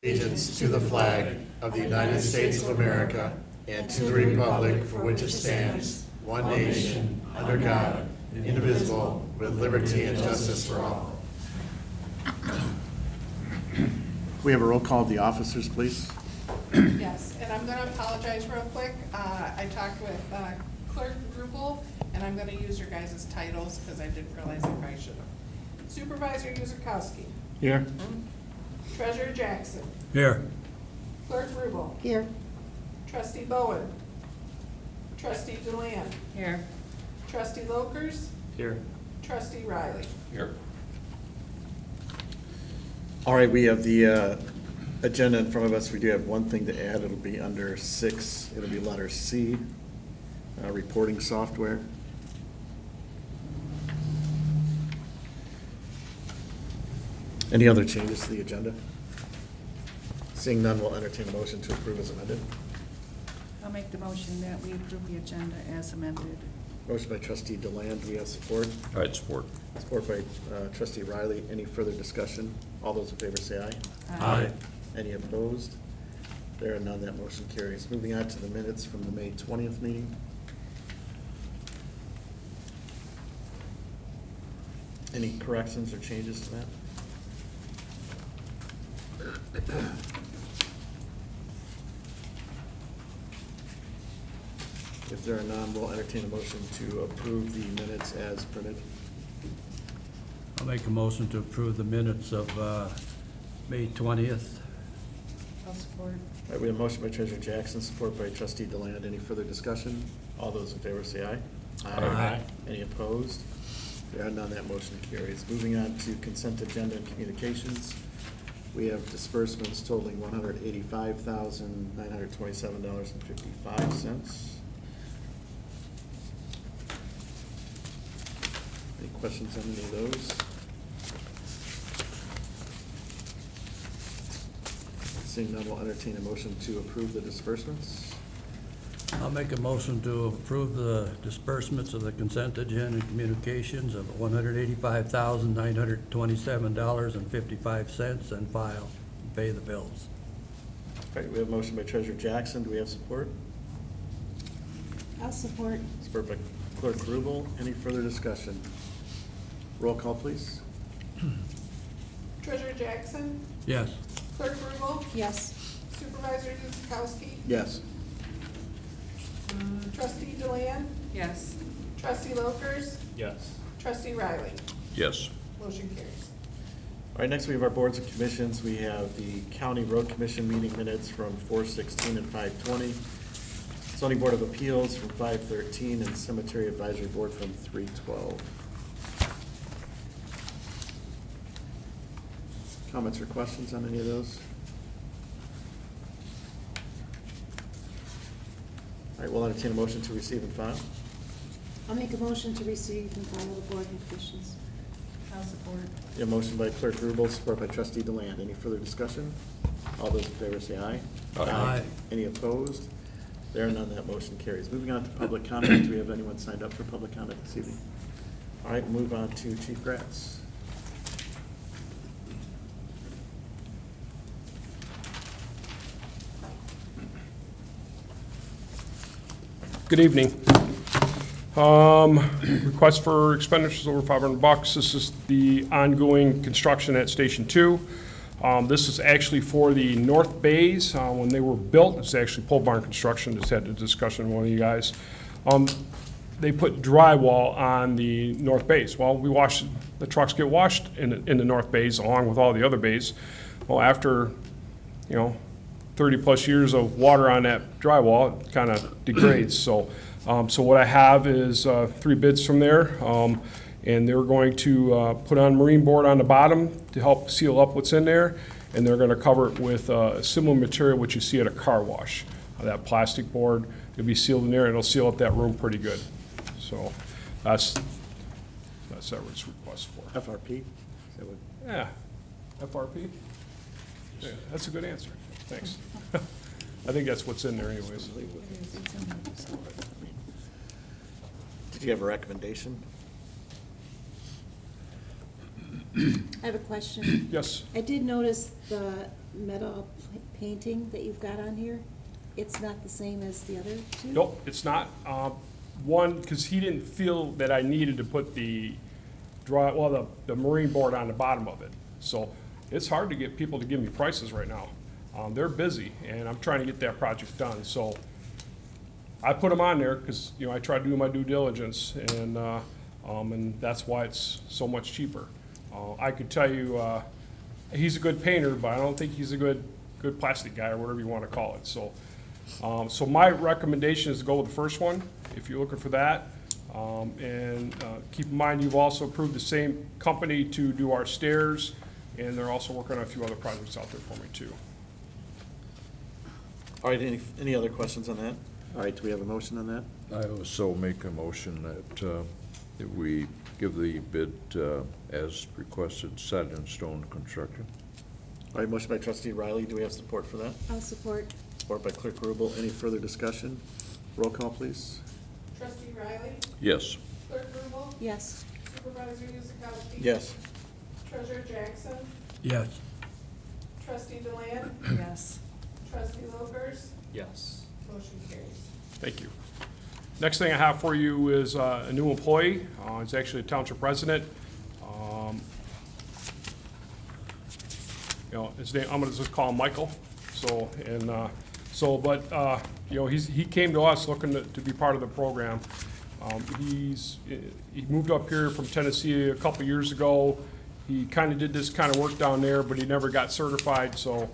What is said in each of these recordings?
Allegiance to the flag of the United States of America and to the republic for which it stands, one nation, under God, indivisible, with liberty and justice for all. We have a roll call of the officers, please. Yes, and I'm gonna apologize real quick. I talked with Clerk Grubel, and I'm gonna use your guys' titles, because I didn't realize I probably should have. Supervisor Yuzikowski. Here. Treasurer Jackson. Here. Clerk Grubel. Here. Trustee Bowen. Trustee Deland. Here. Trustee Lokers. Here. Trustee Riley. Here. All right, we have the agenda in front of us. We do have one thing to add. It'll be under 6. It'll be letter C, reporting software. Any other changes to the agenda? Seeing none, we'll entertain a motion to approve as amended. I'll make the motion that we approve the agenda as amended. Motion by trustee Deland. Do we have support? All right, support. Support by trustee Riley. Any further discussion? All those in favor say aye. Aye. Any opposed? There are none. That motion carries. Moving on to the minutes from the May 20th meeting. Any corrections or changes to that? If there are none, we'll entertain a motion to approve the minutes as printed. I'll make a motion to approve the minutes of May 20th. I'll support. All right, we have a motion by Treasurer Jackson, support by trustee Deland. Any further discussion? All those in favor say aye. Aye. Any opposed? There are none. That motion carries. Moving on to consent agenda and communications. We have disbursements totaling $185,927.55. Any questions on any of those? Seeing none, we'll entertain a motion to approve the disbursements. I'll make a motion to approve the disbursements of the consent agenda and communications of $185,927.55 and file and pay the bills. All right, we have a motion by Treasurer Jackson. Do we have support? I'll support. Support by Clerk Grubel. Any further discussion? Roll call, please. Treasurer Jackson. Yes. Clerk Grubel. Yes. Supervisor Yuzikowski. Yes. Trustee Deland. Yes. Trustee Lokers. Yes. Trustee Riley. Yes. Motion carries. All right, next we have our boards and commissions. We have the County Road Commission meeting minutes from 4/16 and 5/20. Zoning Board of Appeals from 5/13 and Cemetery Advisory Board from 3/12. Comments or questions on any of those? All right, we'll entertain a motion to receive and file. I'll make a motion to receive and file the board and commissions. I'll support. A motion by Clerk Grubel, support by Trustee Deland. Any further discussion? All those in favor say aye. Aye. Any opposed? There are none. That motion carries. Moving on to public comment. Do we have anyone signed up for public comment this evening? All right, move on to Chief Gratz. Good evening. Request for expenditures over $500. This is the ongoing construction at Station 2. This is actually for the north bays. When they were built, it's actually pole barn construction. Just had a discussion with one of you guys. They put drywall on the north bays. Well, the trucks get washed in the north bays along with all the other bays. Well, after, 30 plus years of water on that drywall, it kind of degrades. So what I have is 3 bids from there, and they're going to put on marine board on the bottom to help seal up what's in there, and they're going to cover it with a similar material which you see at a car wash. That plastic board will be sealed in there, and it'll seal up that room pretty good. So that's Everett's request for. FRP? Is that what- Yeah, FRP? Yeah, that's a good answer. Thanks. I think that's what's in there anyways. Did you have a recommendation? I have a question. Yes. I did notice the metal painting that you've got on here. It's not the same as the other two? Nope, it's not. One, because he didn't feel that I needed to put the the marine board on the bottom of it. So it's hard to get people to give me prices right now. They're busy, and I'm trying to get that project done. So I put them on there because, I try to do my due diligence, and that's why it's so much cheaper. I could tell you, he's a good painter, but I don't think he's a good plastic guy, or whatever you want to call it. So, so my recommendation is to go with the first one, if you're looking for that. And keep in mind, you've also approved the same company to do our stairs, and they're also working on a few other projects out there for me too. All right, any other questions on that? All right, do we have a motion on that? I also make a motion that we give the bid as requested, set in stone construction. All right, motion by trustee Riley. Do we have support for that? I'll support. Support by clerk Rubel. Any further discussion? Roll call, please. Trustee Riley? Yes. Clerk Rubel? Yes. Supervisor Usakowski? Yes. Treasurer Jackson? Yes. Trustee Deland? Yes. Trustee Lopers? Yes. Motion carries. Thank you. Next thing I have for you is a new employee. It's actually a township resident. His name, I'm gonna just call him Michael. So, he came to us looking to be part of the program. He moved up here from Tennessee a couple years ago. He kind of did this kind of work down there, but he never got certified, so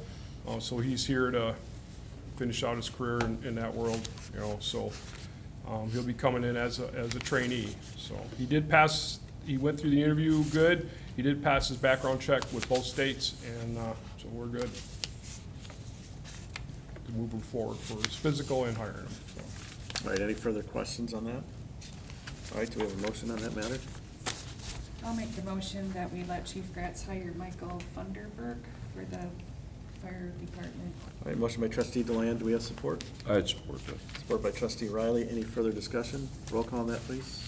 he's here to finish out his career in that world, so he'll be coming in as a trainee. So he did pass, he went through the interview good. He did pass his background check with both states, and so we're good to move him forward for his physical and hiring him. So. All right, any further questions on that? All right, do we have a motion on that matter? I'll make the motion that we let Chief Gratz hire Michael Funderburk for the fire department. All right, motion by trustee Deland. Do we have support? I'd support that. Support by trustee Riley. Any further discussion? Roll call on that, please.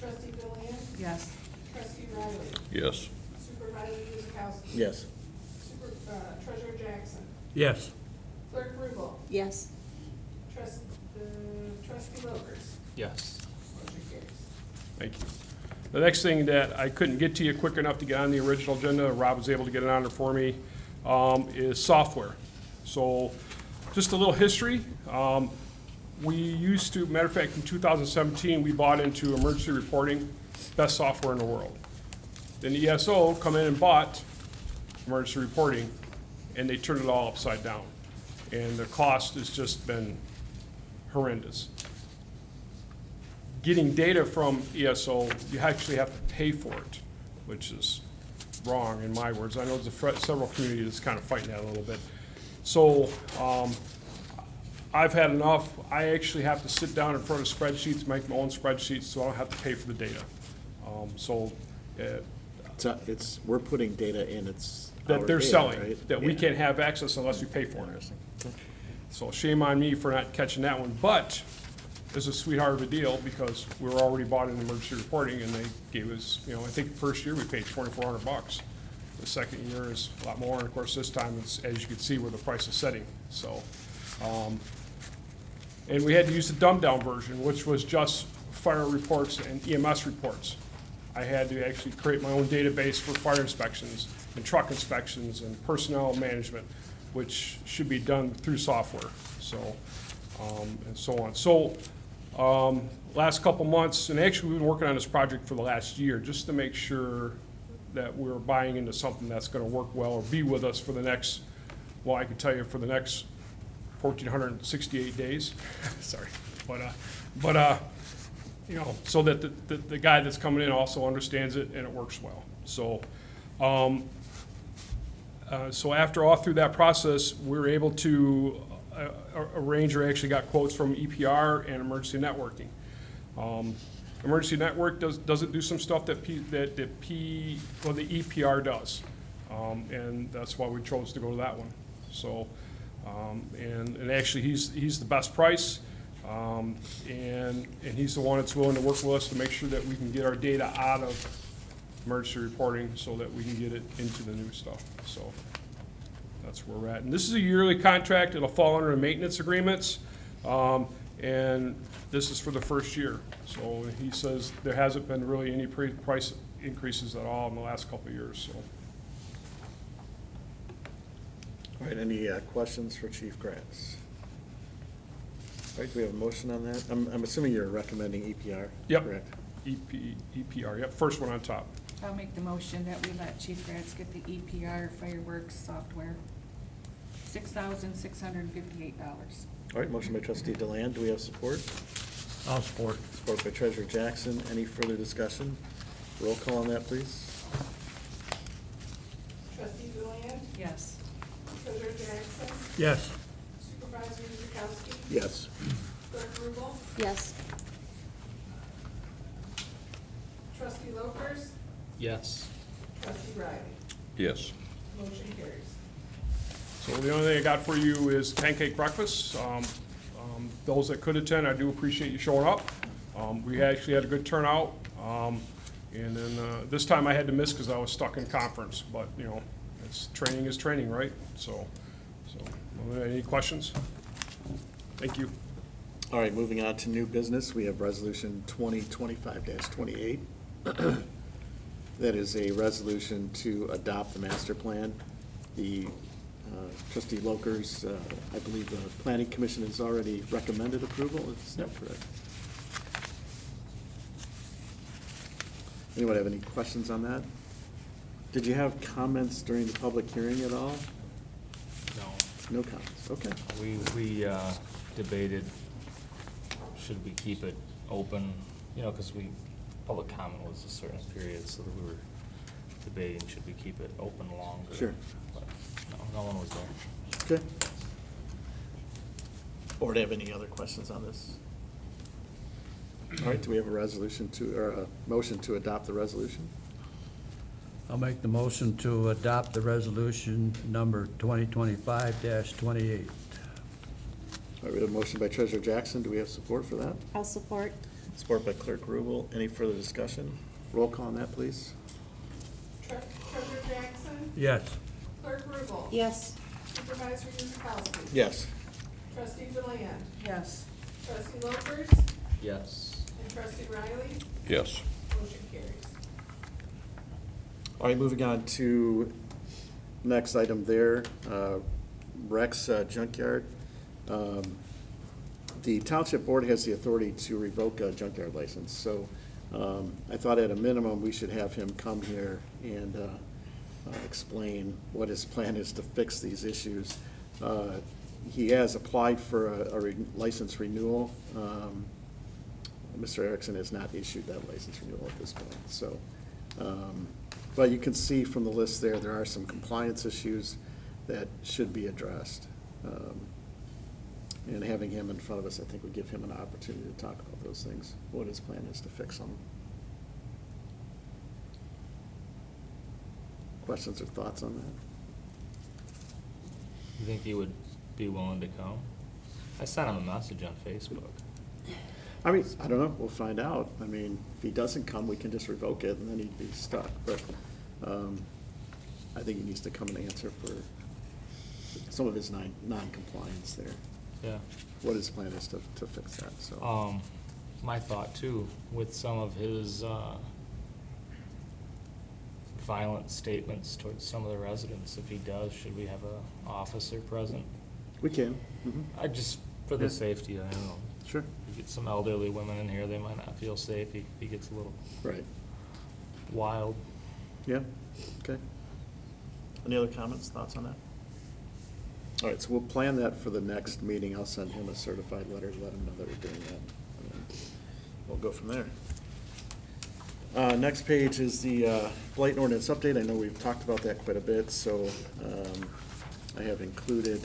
Trustee Deland? Yes. Trustee Riley? Yes. Supervisor Usakowski? Yes. Treasurer Jackson? Yes. Clerk Rubel? Yes. Trustee Lopers? Yes. Motion carries. Thank you. The next thing that I couldn't get to you quick enough to get on the original agenda, Rob was able to get it on there for me, is software. So just a little history. We used to, matter of fact, in 2017, we bought into emergency reporting, best software in the world. Then the ESO come in and bought emergency reporting, and they turned it all upside down. And the cost has just been horrendous. Getting data from ESO, you actually have to pay for it, which is wrong in my words. I know there's several communities that's kind of fighting that a little bit. So I've had enough. I actually have to sit down in front of spreadsheets, make my own spreadsheets, so I don't have to pay for the data. We're putting data in, it's that our they're data, selling, right? that we Yeah. can't have access unless we pay for it. So shame on me for not catching that one, but it's a sweetheart of a deal because we were already bought in emergency reporting, and they gave us, I think the first year we paid $2,400. The second year is a lot more, and of course this time it's, as you can see, where the price is setting. So, and we had to use the dumbed down version, which was just fire reports and EMS reports. I had to actually create my own database for fire inspections and truck inspections and personnel management, which should be done through software, so, and so on. So, last couple months, and actually we've been working on this project for the last year, just to make sure that we're buying into something that's gonna work well or be with us for the next, well, I can tell you for the next 1,468 days, sorry, so that the guy that's coming in also understands it and it works well. So, so after all through that process, we were able to arrange or actually got quotes from EPR and Emergency Networking. Emergency Network doesn't do some stuff that the EPR does, and that's why we chose to go to that one. So, and actually he's the best price. And he's the one that's willing to work with us to make sure that we can get our data out of emergency reporting so that we can get it into the new stuff. So that's where we're at. And this is a yearly contract. It'll fall under the maintenance agreements. And this is for the first year. So he says there hasn't been really any price increases at all in the last couple of years, so. All right, any questions for Chief Gratz? All right, do we have a motion on that? I'm assuming you're recommending EPR, Yep. correct? EPR, yep, first one on top. I'll make the motion that we let Chief Gratz get the EPR fireworks software, $6,658. All right, motion by trustee Deland, do we have support? I'll support. Support by treasurer Jackson, any further discussion? Roll call on that, please. Trustee Deland, Yes. Treasurer Jackson, Yes. Supervisor Uzekowski, Yes. Clerk Rubel, Yes. Trustee Lopers, Yes. Trustee Riley. Yes. Motion carries. So the only thing I got for you is pancake breakfast. Those that could attend, I do appreciate you showing up. We actually had a good turnout. And then this time I had to miss because I was stuck in conference, but, you know, training is training, right? So, any questions? Thank you. All right, moving on to new business, we have resolution 2025-28. That is a resolution to adopt the master plan. The trustee Lokers, I believe the planning commission has already recommended approval, is that correct? Anyone have any questions on that? Did you have comments during the public hearing at all? No. No comments, okay. We debated, should we keep it open, you know, because public comment was a certain period, so we were debating, should we keep it open longer? Sure. But no one was there. Okay. Board have any other questions on this? All right, do we have a resolution or a motion to adopt the resolution? I'll make the motion to adopt the resolution number 2025-28. All right, we have a motion by Treasurer Jackson. Do we have support for that? I'll support. Support by Clerk Rubel. Any further discussion? Roll call on that, please. Treasurer Jackson, Yes. Clerk Rubel. Yes. Supervisor Uzekowski. Yes. Trustee Deland, Yes. Trustee Lopers, Yes. and Trustee Riley. Yes. Motion carries. All right, moving on to next item there, Rex Junkyard. The Township Board has the authority to revoke a junkyard license, so I thought at a minimum, we should have him come here and explain what his plan is to fix these issues. He has applied for a license renewal. Mr. Erickson has not issued that license renewal at this point, so. But you can see from the list there are some compliance issues that should be addressed. And having him in front of us, I think would give him an opportunity to talk about those things, what his plan is to fix them. Questions or thoughts on that? You think he would be willing to come? I sent him a message on Facebook. I mean, I don't know, we'll find out. I mean, if he doesn't come, we can just revoke it and then he'd be stuck, but I think he needs to come and answer for some of his non-compliance there. Yeah. What his plan is to fix that, so. My thought too, with some of his violent statements towards some of the residents, if he does, should we have a officer present? We can. Mhm. I just, for the Yeah. safety, I don't know. Sure. You get some elderly women in here, they might not feel safe, he gets a little Right. wild. Yeah, okay. Any other comments, thoughts on that? All right, so we'll plan that for the next meeting. I'll send him a certified letter to let him know that we're doing that. And then we'll go from there. Next page is the blight ordinance update. I know we've talked about that quite a bit, so I have included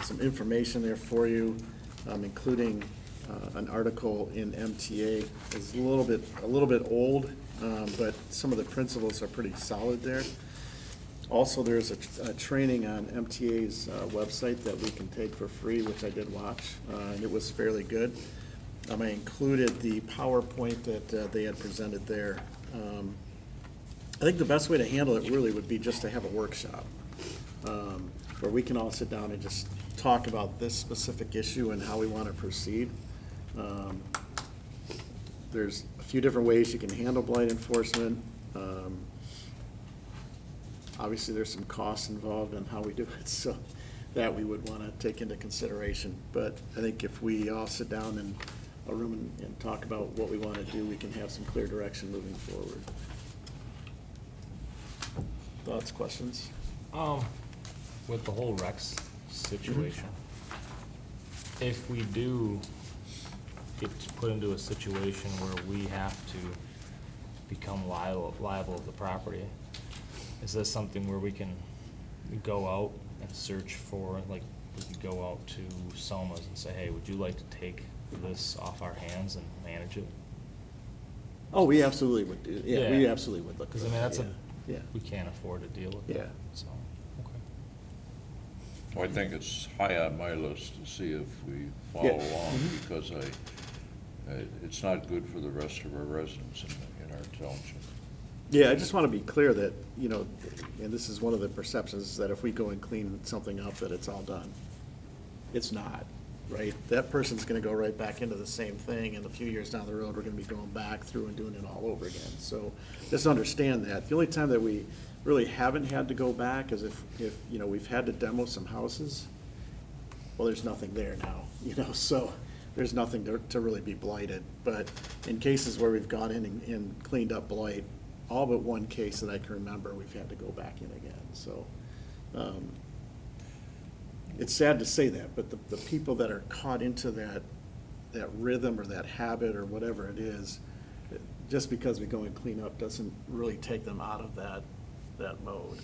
some information there for you, including an article in MTA. It's a little bit old, but some of the principles are pretty solid there. Also, there's a training on MTA's website that we can take for free, which I did watch, and it was fairly good. I included the PowerPoint that they had presented there I think the best way to handle it really would be just to have a workshop, where we can all sit down and just talk about this specific issue and how we want to proceed. There's a few different ways you can handle blight enforcement. Obviously, there's some costs involved in how we do it, so that we would want to take into consideration. But I think if we all sit down in a room and talk about what we want to do, we can have some clear direction moving forward. Thoughts, questions? With the whole Rex situation, if we do get put into a situation where we have to become liable of the property, is this something where we can go out and search for, like, we could go out to Selma's and say, hey, would you like to take this off our hands and manage it? Oh, we absolutely would do, yeah, we Yeah. absolutely would look at Because, I that, mean, that's yeah. we can't afford to deal with that. Yeah. So, okay. Well, I think it's high on my list to see if we follow Yeah. along, because it's not good for the rest of our residents in our township. Yeah, I just want to be clear that, you know, and this is one of the perceptions, that if we go and clean something up, that it's all done. It's not, right? That person's going to go right back into the same thing, and a few years down the road, we're going to be going back through and doing it all over again. So just understand that. The only time that we really haven't had to go back is if you know, we've had to demo some houses. Well, there's nothing there now, you know, so there's nothing to really be blighted. But in cases where we've gone in and cleaned up blight, all but one case that I can remember, we've had to go back in again. So it's sad to say that, but the people that are caught into that rhythm or that habit or whatever it is, just because we go and clean up doesn't really take them out of that mode.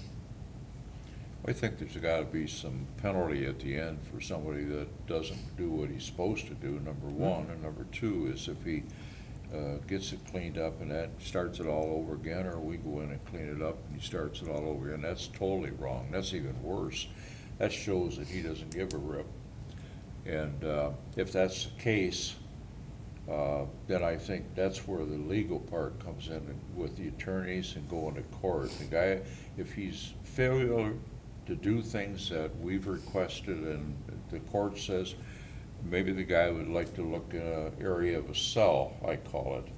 I think there's gotta be some penalty at the end for somebody that doesn't do what he's supposed to do, number one. And number two is if he gets it cleaned up and that starts it all over again, or we go in and clean it up and he starts it all over again, that's totally wrong. That's even worse. That shows that he doesn't give a rip. And if that's the case, then I think that's where the legal part comes in with the attorneys and going to court. The guy, if he's failure to do things that we've requested and the court says, maybe the guy would like to look in an area of a cell, I call it,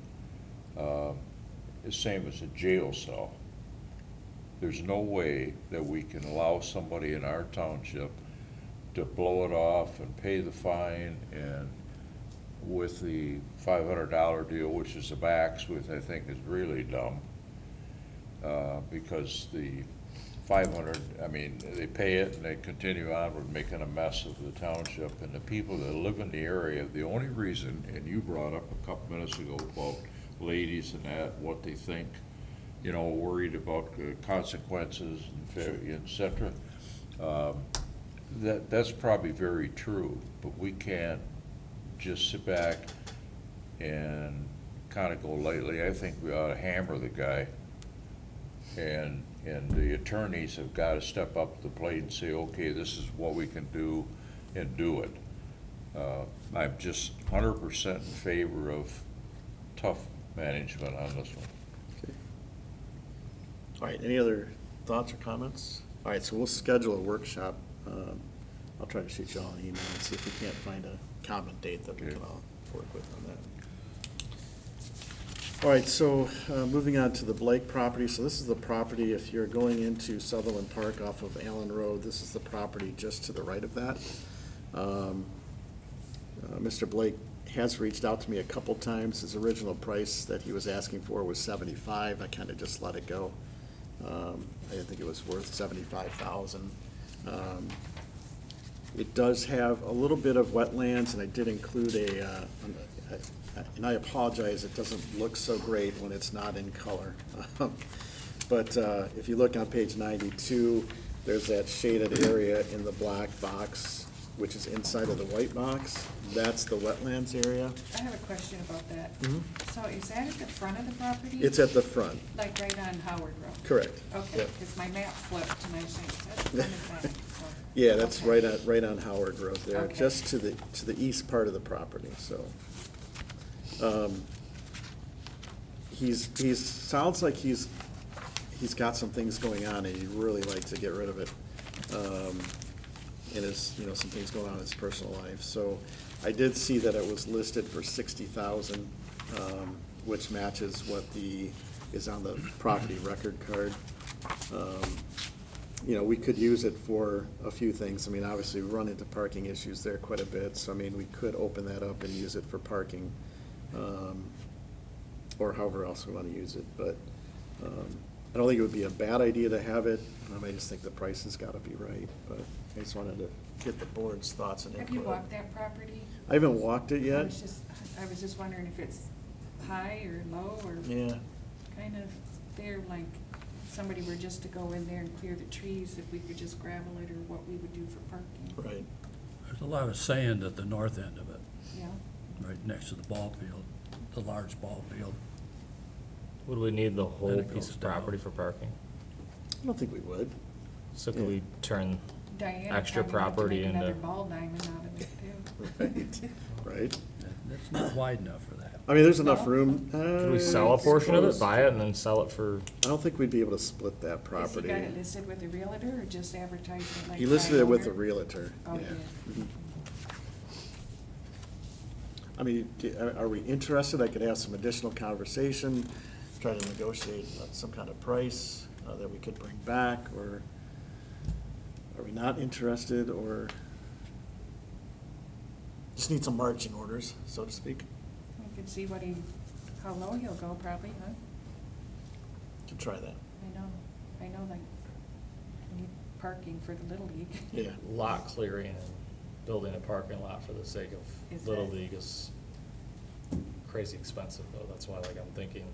the same as a jail cell. There's no way that we can allow somebody in our township to blow it off and pay the fine, and with the $500 deal, which is the max, which I think is really dumb, because the 500, I mean, they pay it and they continue on with making a mess of the township. And the people that live in the area, the only reason, and you brought up a couple minutes ago about ladies and that, what they think, you know, worried about consequences and et cetera. That's probably very true, but we can't just sit back and kind of go lightly. I think we ought to hammer the guy, and the attorneys have got to step up to the plate and say, okay, this is what we can do, and do it. I'm just 100% in favor of tough management on this one. Okay. All right, any other thoughts or comments? All right, so we'll schedule a workshop. I'll try to shoot you all an email and see if we can't find a common date that we can all work with on that. All right, so moving on to the Blake property. So this is the property, if you're going into Sutherland Park off of Allen Road, this is the property just to the right of that. Mr. Blake has reached out to me a couple times. His original price that he was asking for was $75,000. I kind of just let it go. I didn't think it was worth $75,000. It does have a little bit of wetlands, and I did include and I apologize, it doesn't look so great when it's not in color. But if you look on page 92, there's that shaded area in the black box, which is inside of the white box. That's the wetlands area. I have a question about that. Mhm. So is that at the front of the property? It's at the front, Like right on Howard Road? correct. Okay, Yep. because my map flipped and I was saying, that's front of that, so. Yeah, that's Okay. right on Howard Road there, Okay. just to the east part of the property, so. sounds like he's got some things going on, and he'd really like to get rid of it. And his, some things going on in his personal life. So I did see that it was listed for 60,000, which matches what is on the property record card. We could use it for a few things. I mean, obviously, we run into parking issues there quite a bit, so I mean, we could open that up and use it for parking, or however else we want to use it, but I don't think it would be a bad idea to have it. I just think the price has got to be right, but I just wanted to get the board's thoughts and input. Have you walked that property? I haven't walked it I yet. was just wondering if it's high or low or Yeah. kind of there, like somebody were just to go in there and clear the trees, if we could just gravel it, or what we would do for parking. Right. There's a lot of sand at the north end of it, Yeah. right next to the ball field, the large ball field. Would we need the whole And it piece goes of down. property for parking? I don't think we would. So could we turn Diana extra probably wanted to property make into? another ball diamond out of it too. Right. That's not wide enough for that. I mean, there's enough No. room. Could we sell a portion of it, buy it, and then sell it for? I don't think we'd be able to split that Has he property. got it listed with a realtor or just advertising it like? He listed private it with a owner? realtor, Oh, yeah. he did. I mean, are we interested? I could have some additional conversation, try to negotiate some kind of price that we could bring back, or are we not interested, or just need some marching orders, so to speak? We could see how low he'll go probably, huh? Could try that. I know, like, we need parking for the Little League. Yeah. Lot clearing and building a parking lot for the sake Is of Little that- League is crazy expensive though. That's why, like, I'm thinking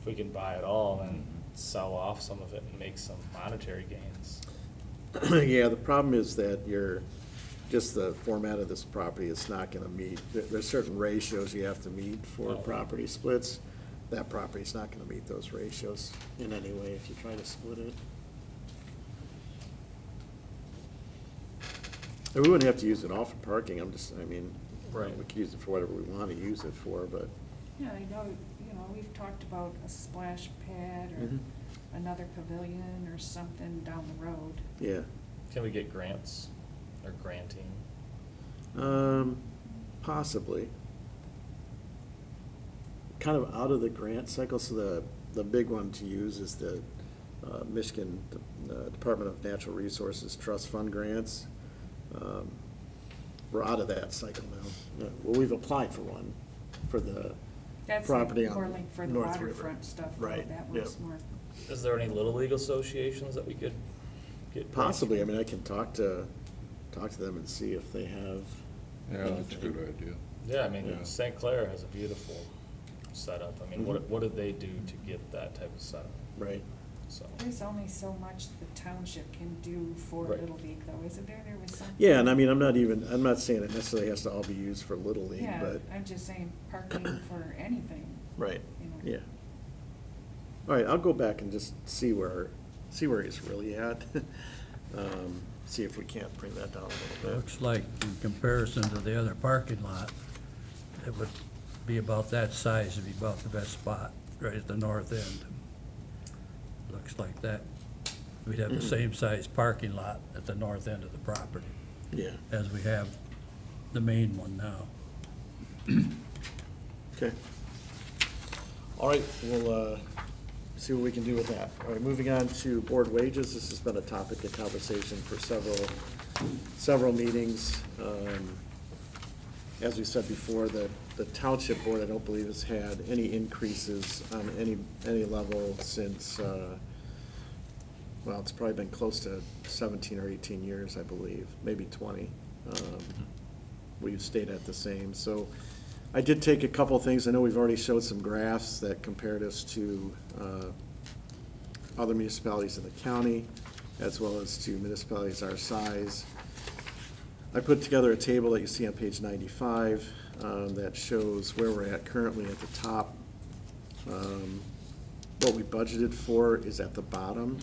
if we can buy it all and sell off some of it and make some monetary gains. Yeah, the problem is that just the format of this property is not gonna meet, there's certain ratios you have to meet for Oh. property splits. That property's not gonna meet those ratios in any way if you try to split it. And we wouldn't have to use it all for parking, Right. we could use it for whatever we wanna use it for, but. Yeah, I know, we've talked about a splash pad or Mhm. another pavilion or something down the road. Yeah. Can we get grants or granting? Possibly. Kind of out of the grant cycle, so the big one to use is the Michigan Department of Natural Resources Trust Fund grants. We're out of that cycle now. Well, we've applied for one for the That's property like on more like for the North River. waterfront stuff, though. Right, That yep. one's more. Is there any Little League associations that we could get? grants Possibly, I from? mean, I can talk to them and see if they have. Yeah, that's a good idea. Yeah, I mean, Yeah. St. Clair has a beautiful setup. I mean, Mhm. what did they do to get that type of setup? Right. So, There's only so much the township can do for Right. Little League, though, isn't there? There was something. Yeah, and I mean, I'm not saying it necessarily has to all be used for Little League, Yeah, but. I'm just saying parking for anything. Right, You know. yeah. All right, I'll go back and just see where he's really at. See if we can't bring that down a little bit. Looks like in comparison to the other parking lot, it would be about that size, it'd be about the best spot, right at the north end. Looks like that. We'd have the same size parking lot at the north end of the property Yeah, as we have the main one now. okay. All right, we'll see what we can do with that. All right, moving on to board wages. This has been a topic of conversation for several meetings. As we said before, the township board, I don't believe, has had any increases on any level since, well, it's probably been close to 17 or 18 years, I believe, maybe 20. We've stayed at the same. So I did take a couple of things. I know we've already showed some graphs that compared us to other municipalities in the county, as well as to municipalities our size. I put together a table that you see on page 95 that shows where we're at currently at the top. What we budgeted for is at the bottom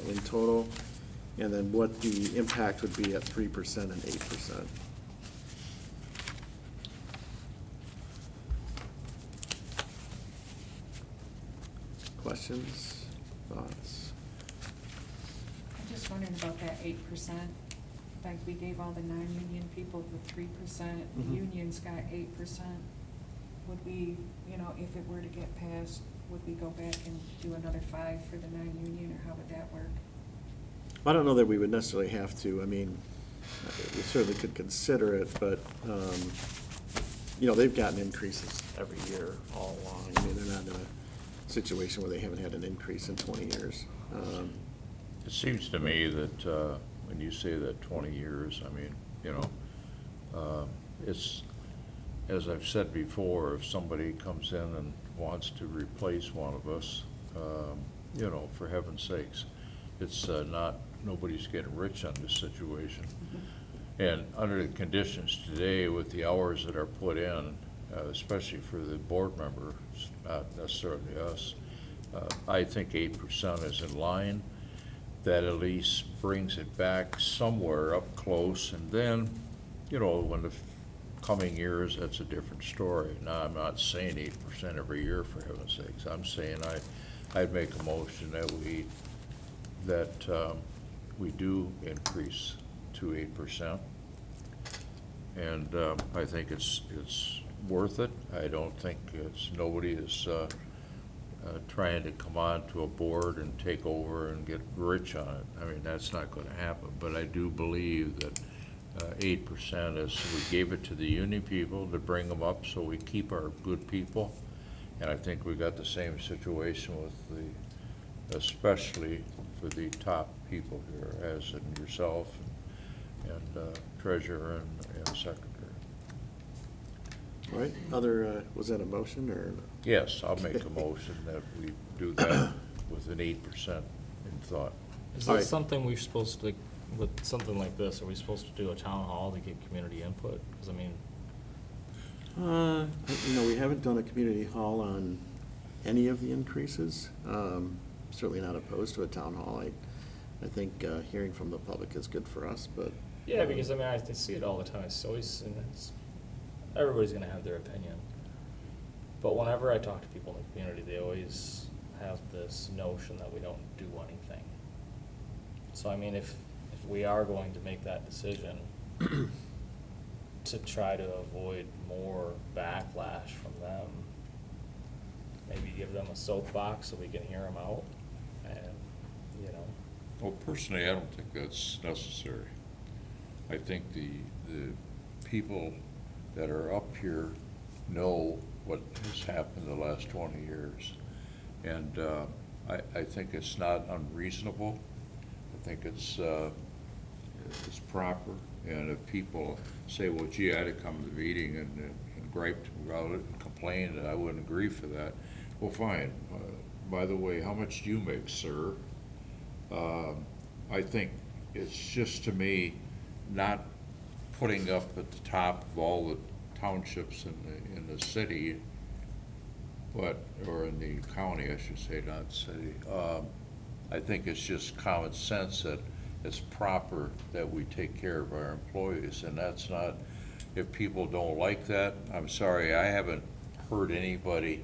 in total, and then what the impact would be at 3% and 8%. questions, thoughts? I'm just wondering about that 8%. Like, we gave all the non-union people the 3%, the Mhm. unions got 8%. Would we, you know, if it were to get passed, would we go back and do another 5 for the non-union, or how would that work? I don't know that we would necessarily have to. I mean, we certainly could consider it, but, you know, they've gotten increases every year all along. I mean, they're not in a situation where they haven't had an increase in 20 years. It seems to me that when you say that 20 years, I mean, you know, it's, as I've said before, if somebody comes in and wants to replace one of us, you know, for heaven's sakes, it's not, nobody's getting rich on this situation. And under the conditions today, with the hours that are put in, especially for the board members, not necessarily us, I think 8% is in line. That at least brings it back somewhere up close, and then, you know, when the coming years, that's a different story. Now, I'm not saying 8% every year, for heaven's sakes. I'm saying I'd make a motion that we do increase to 8%. And I think it's worth it. I don't think nobody is trying to come on to a board and take over and get rich on it. I mean, that's not going to happen. But I do believe that 8% is, we gave it to the union people to bring them up so we keep our good people. And I think we got the same situation with especially for the top people here, as in yourself and treasurer and secretary. All right, other, was that a motion or? Yes, I'll make a motion that we do that with an 8% in thought. Is All that right. something we're supposed to, with something like this, are we supposed to do a town hall to get community input? Because, I mean, You know, we haven't done a community hall on any of the increases. Certainly not opposed to a town hall. I think hearing from the public is good for us, but. yeah, because, I mean, I see it all the time. It's always, and everybody's gonna have their opinion. But whenever I talk to people in the community, they always have this notion that we don't do anything. So, I mean, if we are going to make that decision to try to avoid more backlash from them, maybe give them a soapbox so we can hear them out, and, you know. Well, personally, I don't think that's necessary. I think the people that are up here know what has happened the last 20 years. And I think it's not unreasonable. I think it's proper. And if people say, well, gee, I had to come to the meeting and gripe about it and complain, and I wouldn't agree for that, well, fine. By the way, how much do you make, sir? I think it's just, to me, not putting up at the top of all the townships in the city, but, or in the county, I should say, not city. I think it's just common sense that it's proper that we take care of our employees, and that's not, if people don't like that, I'm sorry, I haven't heard anybody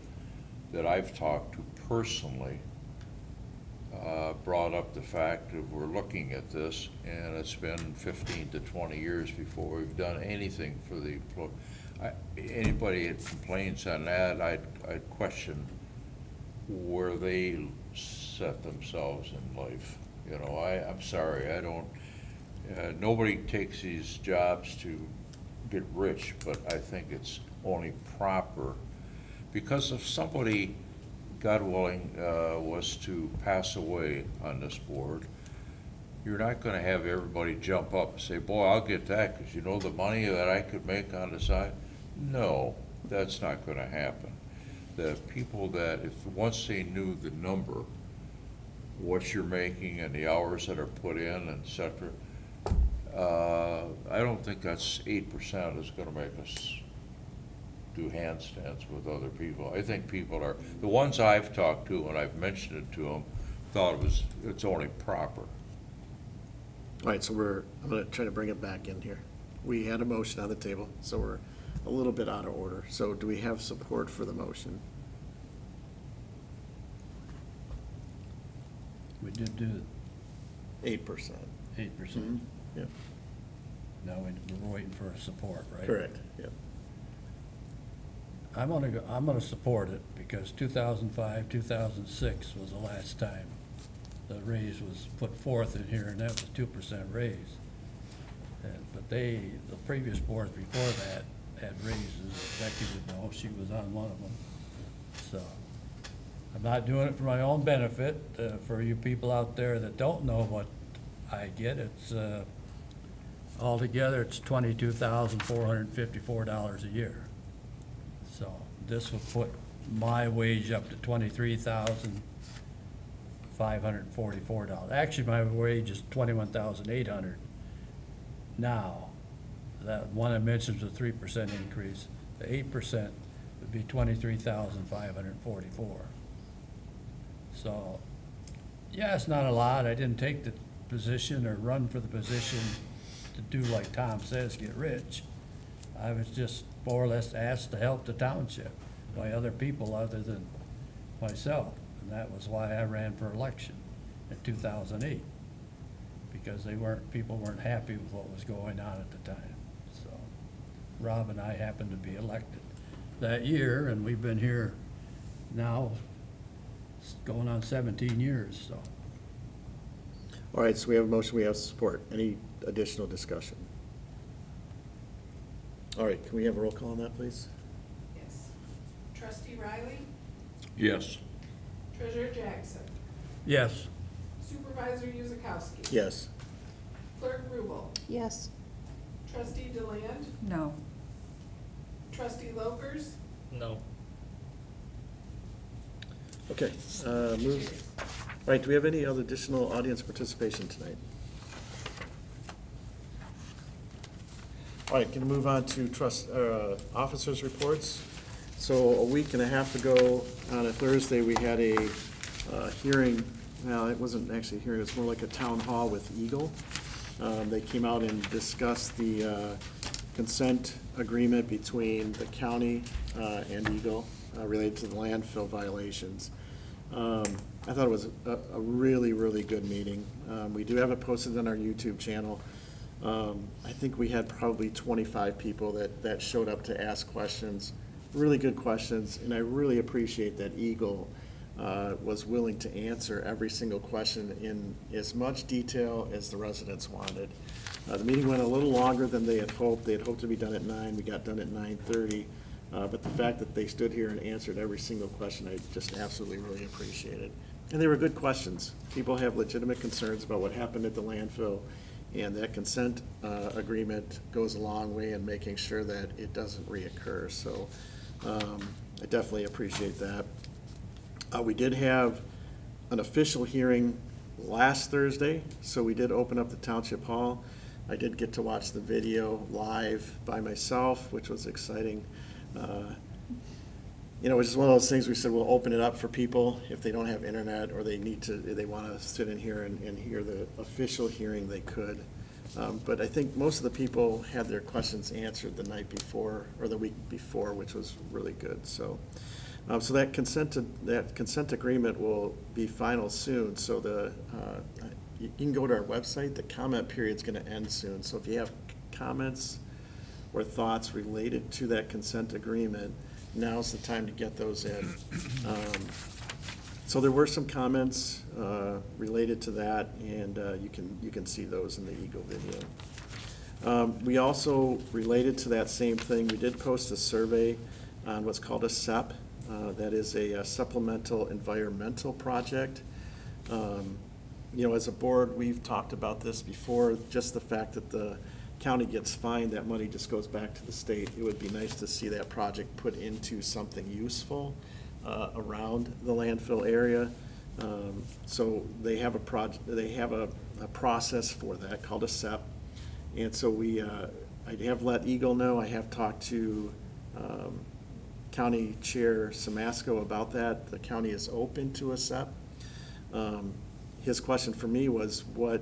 that I've talked to personally brought up the fact that we're looking at this, and it's been 15 to 20 years before we've done anything for the employee. Anybody that complains on that, I'd question where they set themselves in life. You know, I'm sorry, I don't, nobody takes these jobs to get rich, but I think it's only proper, because if somebody, God willing, was to pass away on this board, you're not gonna have everybody jump up and say, boy, I'll get that, because you know the money that I could make on the side? No, that's not gonna happen. The people that, if once they knew the number, what you're making and the hours that are put in, et cetera, I don't think that's 8% is gonna make us do handstands with other people. I think people are, the ones I've talked to, and I've mentioned it to them, thought it's only proper. All right, so I'm gonna try to bring it back in here. We had a motion on the table, so we're a little bit out of order. So do we have support for the motion? We did do 8%. 8%. Yeah, Now we're waiting for support, right? correct, yeah. I'm gonna support it because 2005, 2006 was the last time the raise was put forth in here, and that was 2% raise. But the previous boards before that had raises. Becky would know, she was on one of them. So, I'm not doing it for my own benefit. For you people out there that don't know what I get, it's, altogether, it's $22,454 a year. So this would put my wage up to $23,544. Actually, my wage is $21,800 now. That one I mentioned was a 3% increase. The 8% would be $23,544. So, yeah, it's not a lot. I didn't take the position or run for the position to do like Tom says, get rich. I was just more or less asked to help the township by other people other than myself. And that was why I ran for election in 2008, because people weren't happy with what was going on at the time. So Rob and I happened to be elected that year, and we've been here now going on 17 years, so. All right, so we have a motion, we have support. Any additional discussion? All right, can we have a roll call on that, please? Yes. Trustee Riley, Yes. Treasurer Jackson, Yes. Supervisor Uzekowski. Yes. Clerk Rubel, Yes. Trustee Deland, No. Trustee Lopers, No. Okay, move. All right, do we have any other additional audience participation tonight? All right, can we move on to officers' reports? So a week and a half ago, on a Thursday, we had a hearing. Well, it wasn't actually a hearing, it was more like a town hall with Eagle. They came out and discussed the consent agreement between the county and Eagle related to the landfill violations. I thought it was a really, really good meeting. We do have it posted on our YouTube channel. I think we had probably 25 people that showed up to ask questions, really good questions, and I really appreciate that Eagle was willing to answer every single question in as much detail as the residents wanted. The meeting went a little longer than they had hoped. They had hoped to be done at 9. We got done at 9:30. But the fact that they stood here and answered every single question, I just absolutely really appreciated. And they were good questions. People have legitimate concerns about what happened at the landfill, and that consent agreement goes a long way in making sure that it doesn't reoccur. So I definitely appreciate that. We did have an official hearing last Thursday, so we did open up the Township Hall. I did get to watch the video live by myself, which was exciting. You know, it's just one of those things we said we'll open it up for people if they don't have internet or they want to sit in here and hear the official hearing, they could. But I think most of the people had their questions answered the night before or the week before, which was really good. So, so that consent agreement will be final soon. So you can go to our website. The comment period's going to end soon. So if you have comments or thoughts related to that consent agreement, now's the time to get those in. So there were some comments related to that, and you can see those in the Eagle video. We also, related to that same thing, we did post a survey on what's called a SEP. That is a supplemental environmental project. You know, as a board, we've talked about this before, just the fact that the county gets fined, that money just goes back to the state. It would be nice to see that project put into something useful around the landfill area. So they have a process for that called a SEP. And so I have let Eagle know, I have talked to County Chair Samasco about that. The county is open to a SEP. His question for me was, what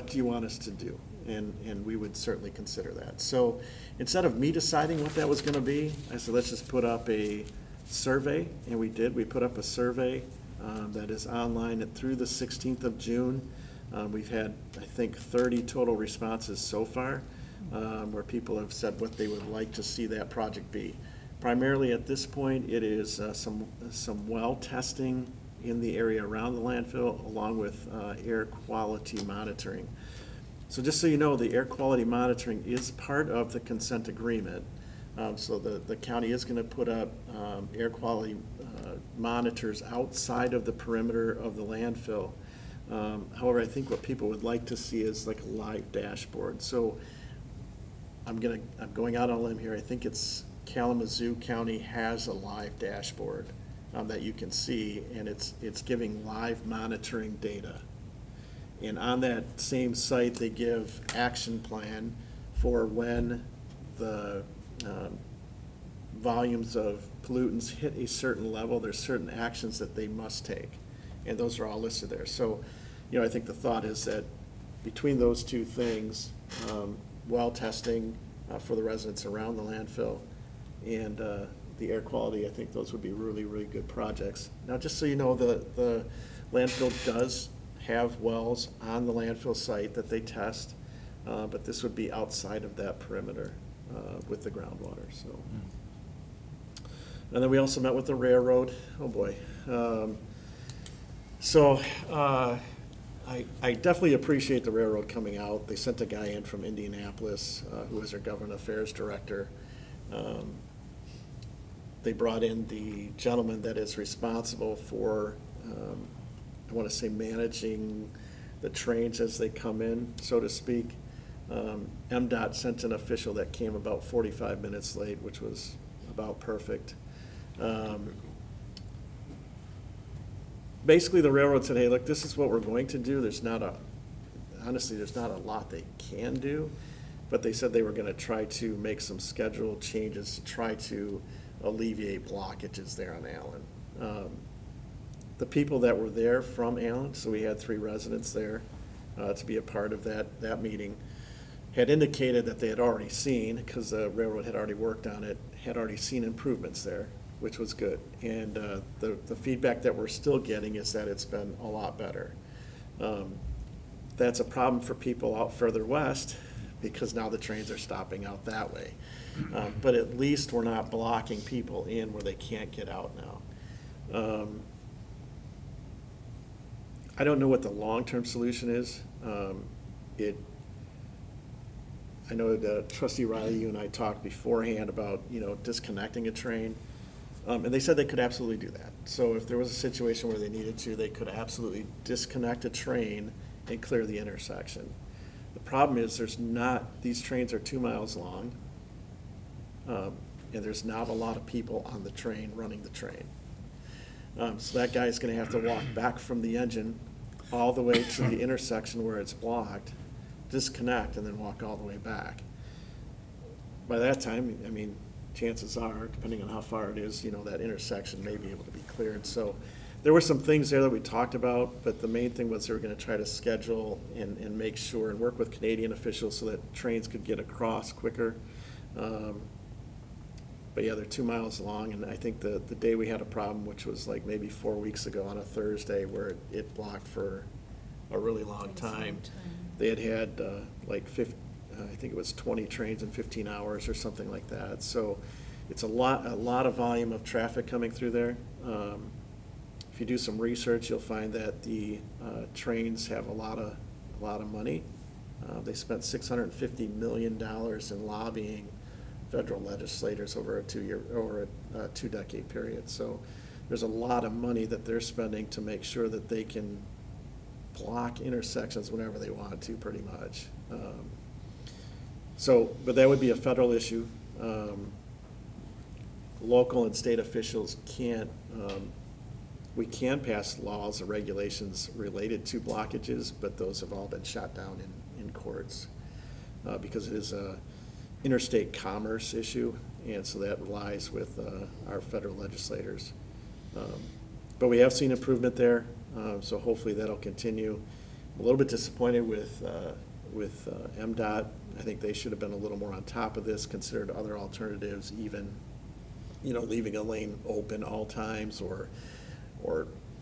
do you want us to do? And we would certainly consider that. So instead of me deciding what that was going to be, I said, let's just put up a survey, and we did. We put up a survey that is online through the 16th of June. We've had, I think, 30 total responses so far, where people have said what they would like to see that project be. Primarily at this point, it is some well testing in the area around the landfill, along with air quality monitoring. So just so you know, the air quality monitoring is part of the consent agreement. So the county is going to put up air quality monitors outside of the perimeter of the landfill. However, I think what people would like to see is like a live dashboard. So I'm going out on a limb here. I think it's Kalamazoo County has a live dashboard that you can see, and it's giving live monitoring data. And on that same site, they give action plan for when the volumes of pollutants hit a certain level. There's certain actions that they must take, and those are all listed there. So, I think the thought is that between those two things, well testing for the residents around the landfill and the air quality, I think those would be really, really good projects. Now, just so you know, the landfill does have wells on the landfill site that they test, but this would be outside of that perimeter with the groundwater, so. And then we also met with the railroad. Oh, boy. I definitely appreciate the railroad coming out. They sent a guy in from Indianapolis who was their government affairs director. They brought in the gentleman that is responsible for, I want to say, managing the trains as they come in, so to speak. MDOT sent an official that came about 45 minutes late, which was about perfect. Basically, the railroad said, hey, look, this is what we're going to do. Honestly, there's not a lot they can do, but they said they were going to try to make some schedule changes to try to alleviate blockages there on Allen. The people that were there from Allen, so we had 3 residents there to be a part of that meeting, had indicated that they had already seen, because the railroad had already worked on it, had already seen improvements there, which was good. And the feedback that we're still getting is that it's been a lot better. That's a problem for people out further west, because now the trains are stopping out that way. But at least we're not blocking people in where they can't get out now. I don't know what the long-term solution is. I know that Trustee Riley, you and I talked beforehand about, disconnecting a train. And they said they could absolutely do that. So if there was a situation where they needed to, they could absolutely disconnect a train and clear the intersection. The problem is these trains are 2 miles long, and there's not a lot of people on the train running the train. So that guy's gonna have to walk back from the engine all the way to the intersection where it's blocked, disconnect, and then walk all the way back. By that time, chances are, depending on how far it is, that intersection may be able to be cleared. So there were some things there that we talked about, but the main thing was they were going to try to schedule and make sure and work with Canadian officials so that trains could get across quicker. But yeah, they're 2 miles long, and I think the day we had a problem, which was like maybe 4 weeks ago on a Thursday, where it blocked for a really long time. They had I think it was 20 trains in 15 hours or something like that. So it's a lot of volume of traffic coming through there. If you do some research, you'll find that the trains have a lot of money. They spent $650 million in lobbying federal legislators over a 2-decade period. So there's a lot of money that they're spending to make sure that they can block intersections whenever they want to, pretty much. But that would be a federal issue. Local and state officials can't, we can pass laws and regulations related to blockages, but those have all been shot down in courts because it is a interstate commerce issue, and so that lies with our federal legislators. But we have seen improvement there, so hopefully that'll continue. I'm a little bit disappointed with MDOT. I think they should have been a little more on top of this, considered other alternatives, even, leaving a lane open all times or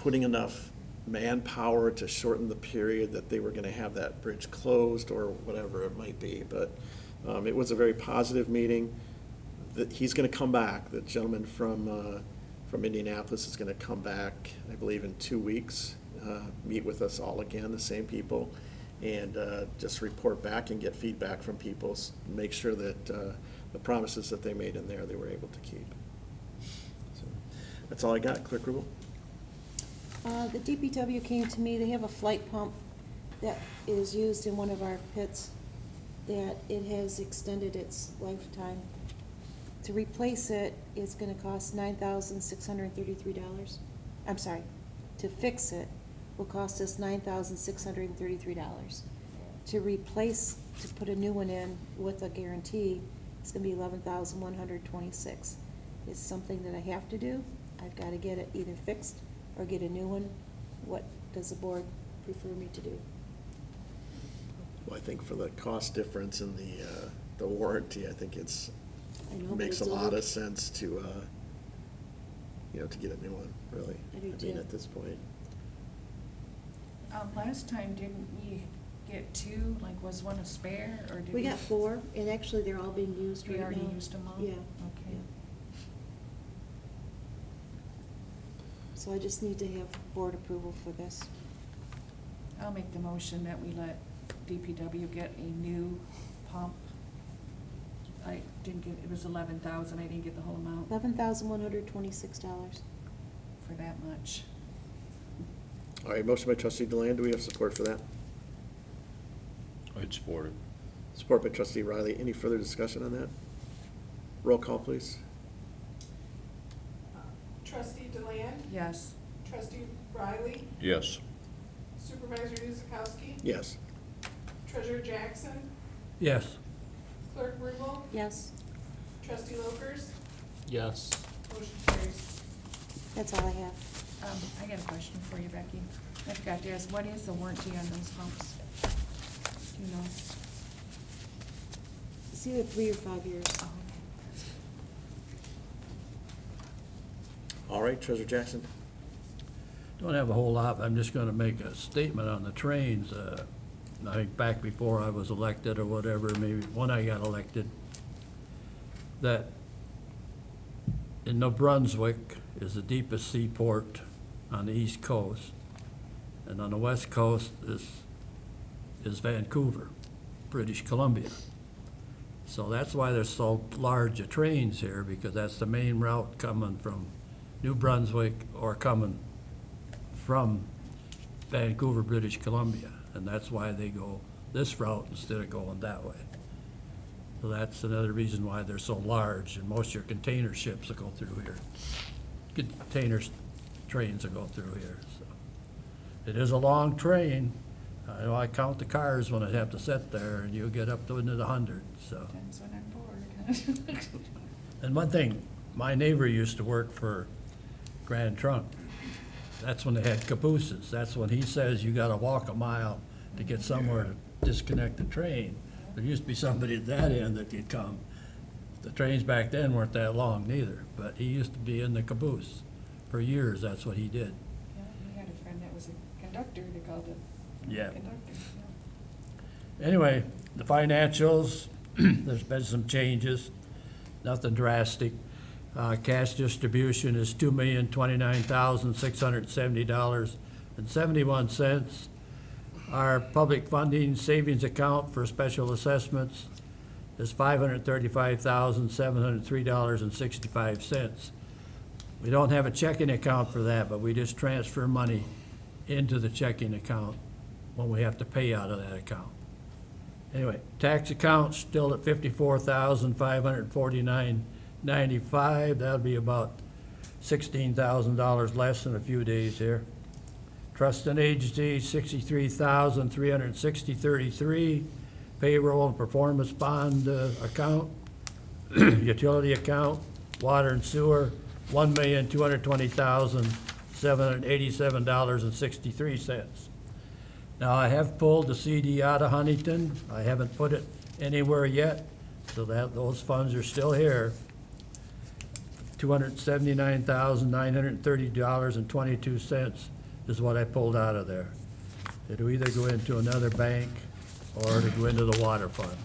putting enough manpower to shorten the period that they were gonna have that bridge closed or whatever it might be. But it was a very positive meeting. That he's gonna come back, the gentleman from Indianapolis is gonna come back, I believe, in 2 weeks, meet with us all again, the same people, and just report back and get feedback from people, make sure that the promises that they made in there, they were able to keep. So, that's all I got. Clerk Rubel? The DPW came to me, they have a flight pump that is used in one of our pits, that it has extended its lifetime. To replace it is gonna cost $9,633. I'm sorry, to fix it will cost us $9,633. To replace, to put a new one in with a guarantee, it's gonna be $11,126. It's something that I have to do. I've gotta get it either fixed or get a new one. What does the board prefer me to do? Well, I think for the cost difference in the warranty, I think I know, but makes a it's lot little- of sense to, to get a new one, really. I do mean, too. at this point. Last time, didn't we get two, like, was one a spare, or did we? We got 4, and actually they're all being used right We now. already used them all? Yeah. Okay. yeah. So I just need to have board approval for this. I'll make the motion that we let DPW get a new pump. I didn't get, it was 11,000, I didn't get the whole amount $11,126. for that much. All right, motion by trustee Deland. Do we have support for that? I'd support it. Support by trustee Riley. Any further discussion on that? Roll call, please. Trustee Deland, Yes. trustee Riley, Yes. supervisor Uzekowski, Yes. treasurer Jackson, Yes. clerk Rubel, Yes, trustee Lopers, Yes. motion carries. that's all I have. I got a question for you, Becky. I forgot to ask, what is the warranty on those pumps? Do you know? It's either 3 or 5 years. Oh, All right, treasurer Jackson. Don't have a whole lot, I'm just gonna make a statement on the trains. I think back before I was elected or whatever, maybe when I got elected, that in New Brunswick is the deepest seaport on the east coast, and on the west coast is Vancouver, British Columbia. So that's why there's so large a trains here, because that's the main route coming from New Brunswick or coming from Vancouver, British Columbia. And that's why they go this route instead of going that way. So that's another reason why they're so large, and most of your container ships will go through here. Trains will go through here, so. It is a long train. I know I count the cars when I have to sit there, and you get up to into the hundreds, so. depends when I'm bored. And one thing, my neighbor used to work for Grand Trunk. That's when they had cabooses. That's when he says you gotta walk a mile to get somewhere to disconnect the train. There used to be somebody at that end that could come. The trains back then weren't that long neither, but he used to be in the caboose. For years, that's what he did. Yeah, we had a friend that was a conductor, they called it Yeah. conductor, yeah. Anyway, the financials, there's been some changes, nothing drastic. Cash distribution is $2,029,670.71. Our public funding savings account for special assessments is $535,703.65. We don't have a checking account for that, but we just transfer money into the checking account when we have to pay out of that account. Anyway, tax account still at $54,549.95. That'll be about $16,000 less in a few days here. Trust and agency, $63,360.33. Payroll and performance bond account. Utility account, water and sewer, $1,220,787.63. Now, I have pulled the CD out of Huntington. I haven't put it anywhere yet, so that those funds are still here. $279,930.22 is what I pulled out of there. It'll either go into another bank or to go into the water fund.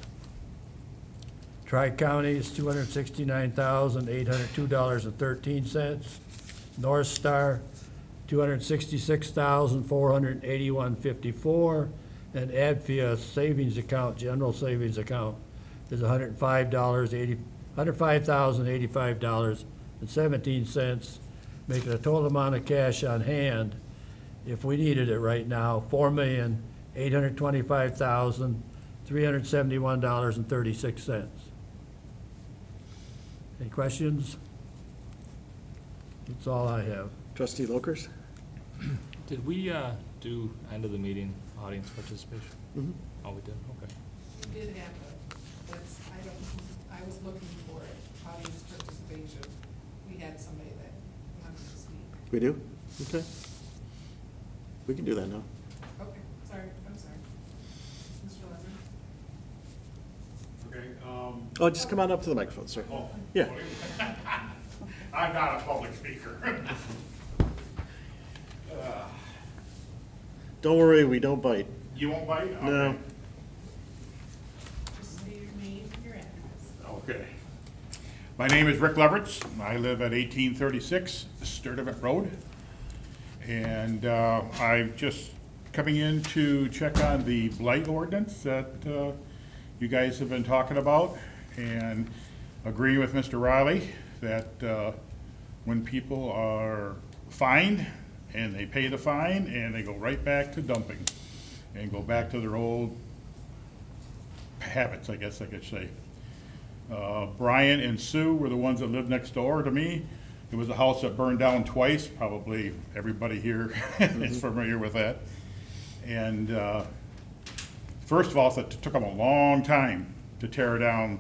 Tri-County is $269,802.13. North Star, $266,481.54. And ADFIA savings account, general savings account, is $105,085.17, making a total amount of cash on hand, if we needed it right now, $4,825,371.36. Any questions? That's all I have. Trustee Lokers? Did we do end of the meeting audience participation? Mhm. Oh, we did, okay. We did have I was looking for it, audience participation. We had somebody that wanted to speak. We do? Okay. We can do that now. Okay, I'm sorry. Mr. Leslie? Okay, Oh, just come on up to the microphone, sir. oh. Yeah. I'm not a public speaker. Don't worry, we don't bite. You won't bite? No. Okay. Just say your name and your address. Okay. My name is Rick Leveretts. I live at 1836 Sturdivant Road. And I'm just coming in to check on the blight ordinance that you guys have been talking about, and agree with Mr. Riley that when people are fined and they pay the fine and they go right back to dumping and go back to their old habits, I guess I could say. Brian and Sue were the ones that lived next door to me. It was a house that burned down twice. Probably everybody here is familiar with that. And first of all, it took them a long time to tear down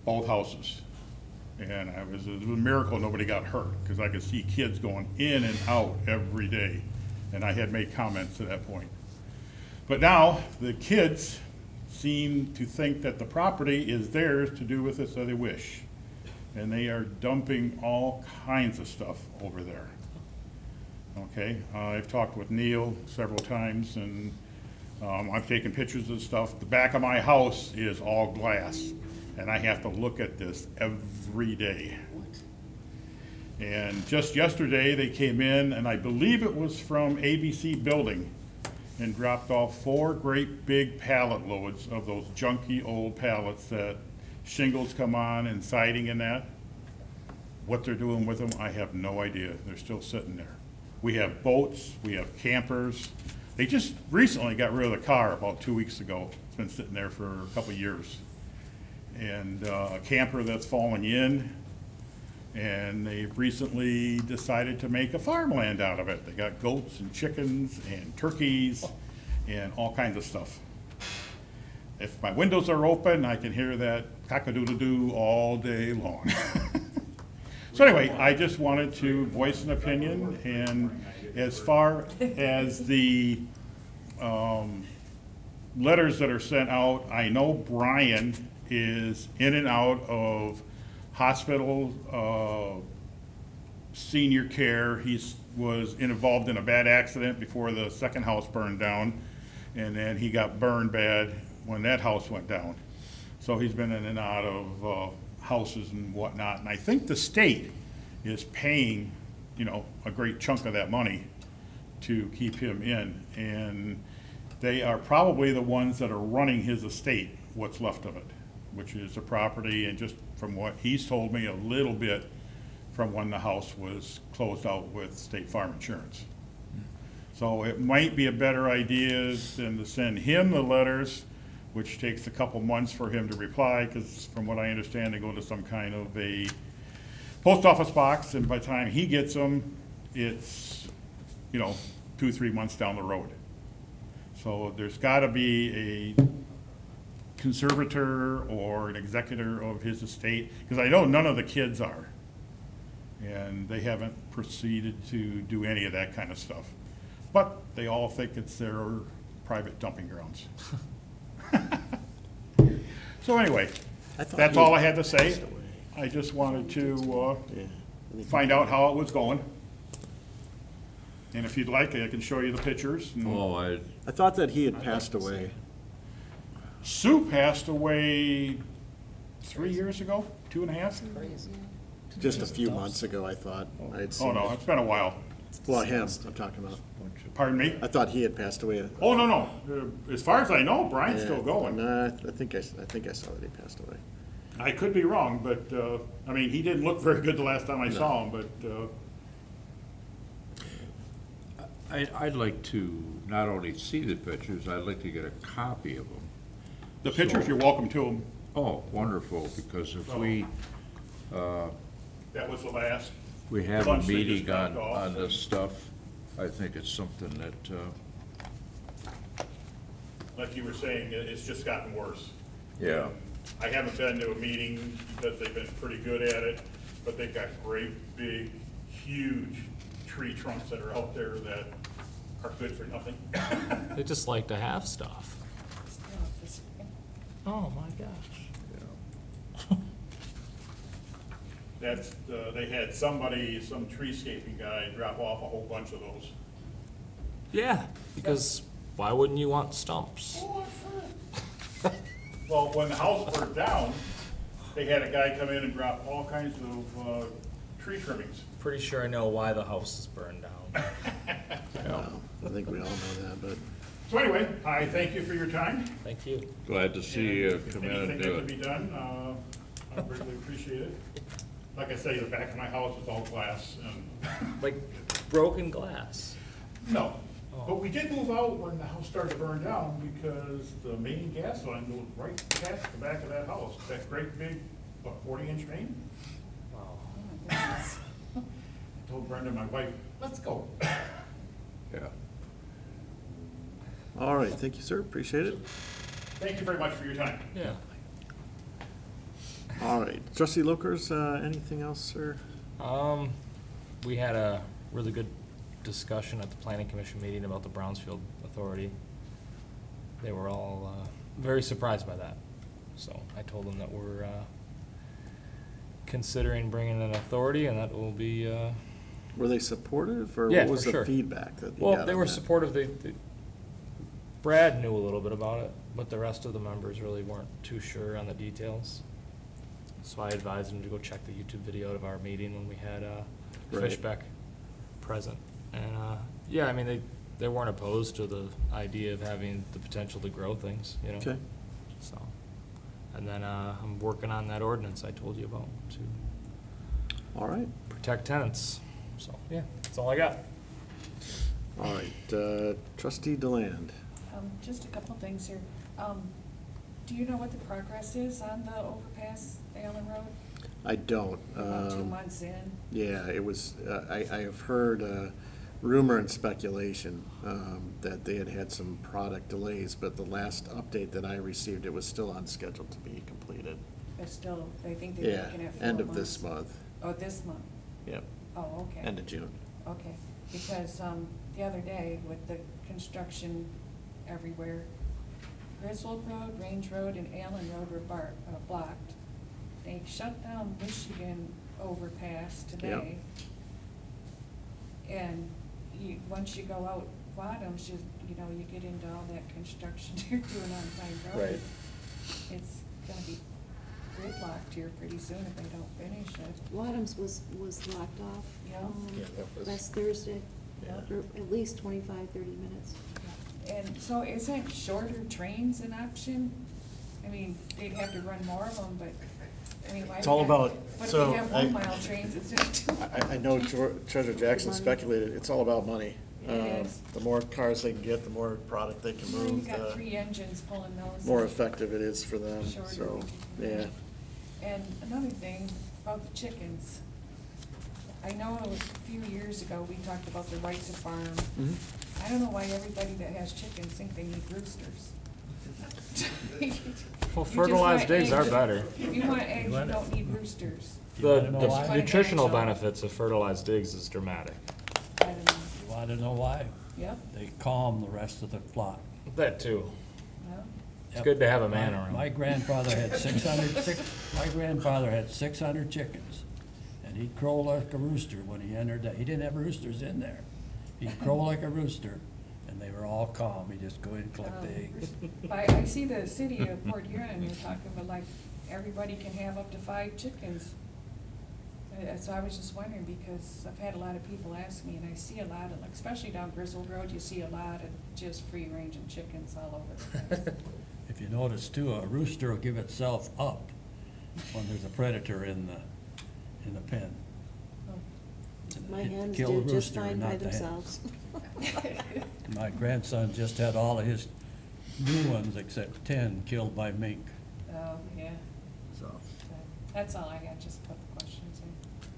both houses. And it was a miracle nobody got hurt, because I could see kids going in and out every day. And I had made comments to that point. But now the kids seem to think that the property is theirs to do with it as they wish. And they are dumping all kinds of stuff over there. Okay, I've talked with Neil several times, and I've taken pictures of stuff. The back of my house is all glass, and I have to look at this every day. And just yesterday, they came in, and I believe it was from ABC Building, and dropped off 4 great big pallet loads of those junky old pallets that shingles come on and siding and that. What they're doing with them, I have no idea. They're still sitting there. We have boats, we have campers. They just recently got rid of the car about 2 weeks ago. It's been sitting there for a couple of years. And a camper that's falling in, and they've recently decided to make a farmland out of it. They got goats and chickens and turkeys and all kinds of stuff. If my windows are open, I can hear that cock-a-doodle-doo all day long. So anyway, I just wanted to voice an opinion, and as far as the letters that are sent out, I know Brian is in and out of hospital, senior care. He was involved in a bad accident before the second house burned down, and then he got burned bad when that house went down. So he's been in and out of houses and whatnot, and I think the state is paying, you know, a great chunk of that money to keep him in, and they are probably the ones that are running his estate, what's left of it, which is the property, and just from what he's told me, a little bit from when the house was closed out with State Farm Insurance. So it might be a better idea than to send him the letters, which takes a couple months for him to reply, because from what I understand, they go to some kind of a post office box, and by the time he gets them, it's, you know, 2 or 3 months down the road. So there's gotta be a conservator or an executor of his estate, because I know none of the kids are. And they haven't proceeded to do any of that kind of stuff. But they all think it's their private dumping grounds. So anyway, that's all I had to say. I just wanted to Yeah. I think- find out how it was going. And if you'd like, I can show you the pictures. And Oh, I thought that he had passed away. Sue passed away 3 years ago, 2.5? Just a few months ago, I thought. I had Oh, seen no, it. it's been a while. Well, him, I'm talking about. Pardon me? I thought he had passed away. Oh, no. As far as I know, Brian's Yeah, still going. Nah, I think I saw that he passed away. I could be wrong, but, I mean, he didn't look very good the last time I saw him, but, I'd like to not only see the pictures, I'd like to get a copy of them. the pictures, you're welcome to them. Oh, wonderful, because if we, That was the last. we have a Lunch they just meeting dropped on, off. on this stuff, I think it's something that, Like you were saying, it's just gotten worse. yeah. I haven't been to a meeting because they've been pretty good at it, but they've got great, big, huge tree trunks that are out there that are good for nothing. They just like to have stuff. Oh, my gosh. That's, they had somebody, some treescaping guy drop off a whole bunch of those. Yeah, because why wouldn't you want stumps? Well, when the house burned down, they had a guy come in and drop all kinds of, tree trimmings. Pretty sure I know why the house is burned down. Well, I think we all know that, but So anyway, I thank you for your time. Thank you. Glad to see you come in and Anything do that can it. be done, I really appreciate it. Like I say, the back of my house is all glass and, Like broken glass. no. But we did move out when the house started to burn down because the main gas line goes right past the back of that house. That great big, 40-inch main. Wow. I told Brenda, my wife, let's go. Yeah. all right, thank you, sir, appreciate it. Thank you very much for your time. Yeah. All right, trustee Lokers, anything else, sir? We had a really good discussion at the planning commission meeting about the Brownsfield Authority. They were all, very surprised by that. So I told them that we're, considering bringing an authority and that will be, Were they supportive, or Yeah, what was for the sure. feedback that you got well, they on were that? supportive. Brad knew a little bit about it, but the rest of the members really weren't too sure on the details. So I advised them to go check the YouTube video of our meeting when we had, Right. Fishbeck present. And, yeah, I mean, they weren't opposed to the idea of having the potential to grow things, you know? Okay, So, and then, I'm working on that ordinance I told you about to all right, protect tenants. So, yeah, that's all I got. all right, trustee Deland. Just a couple things here. Do you know what the progress is on the overpass, Allen Road? I don't. About 2 months in. Yeah, it was, I have heard rumor and speculation that they had had some product delays, but the last update that I received, it was still on schedule to be completed. But still, I think they're Yeah, looking at 4 end of months. this month. Oh, this month? Yep, Oh, okay. end of June. Okay, because, the other day with the construction everywhere, Griswold Road, Range Road, and Allen Road were blocked. They shut down Michigan overpass today. And once you go out Wadums, you know, you get into all that construction they're doing on Pine Road. Right. It's gonna be gridlocked here pretty soon if they don't finish it. Wadums was locked off. Yeah. Yeah, that was- Last Thursday, Yeah. for at least 25, 30 minutes. And so isn't shorter trains an option? I mean, they'd have to run more of them, but, I mean, why? It's all about- What if so they have I- 1-mile trains instead of 2? I know Treasurer Jackson Money. speculated, it's all about money. It is. The more cars they can get, the more product they can Well, you move, got the 3 engines pulling those. more effective it is for them, Shorter. so, yeah. And another thing about the chickens. I know it was a few years ago, we talked about the right to farm. Mhm. I don't know why everybody that has chickens think they need roosters. Well, You just fertilized want eggs are eggs. better. If you want eggs, you don't need roosters. You wanna The know why? the nutritional benefits of fertilized eggs is dramatic. I don't know. You want to know why? Yep, They calm the rest of the flock. That too. well, It's Yep. good to have a man My around. grandfather had 600 chickens, and he'd crow like a rooster when he entered that. He didn't have roosters in there. He'd crow like a rooster, and they were all calm. He'd just go in and collect the eggs. I see the city of Port Huron, they're talking about like, everybody can have up to 5 chickens. So I was just wondering, because I've had a lot of people ask me, and I see a lot of, like, especially down Griswold Road, you see a lot of just free-ranging chickens all over the place. If you notice too, a rooster will give itself up when there's a predator in the pen. My It hens kill the do just rooster, fine by not the hen. themselves. My grandson just had all of his new ones except 10 killed by mink, Oh, yeah, so. that's all I got, just a couple questions.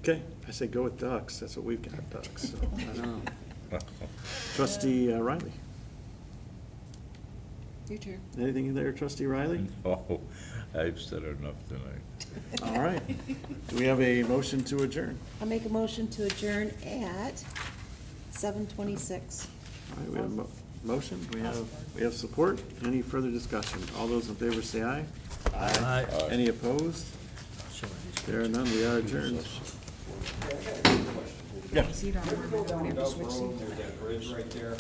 Okay, I say go with ducks, that's what we've got, ducks, so, I don't know. Trustee Riley, Your turn. anything in there, trustee Riley? Oh, I've said enough tonight. All right, do we have a motion to adjourn? I'll make a motion to adjourn at 7:26. All right, we have a motion, we have support, any further discussion? All those in favor say aye. Aye. Any opposed? Show these There are none, we are adjourned. See it on the board, I don't have to switch seats. There's that bridge right there.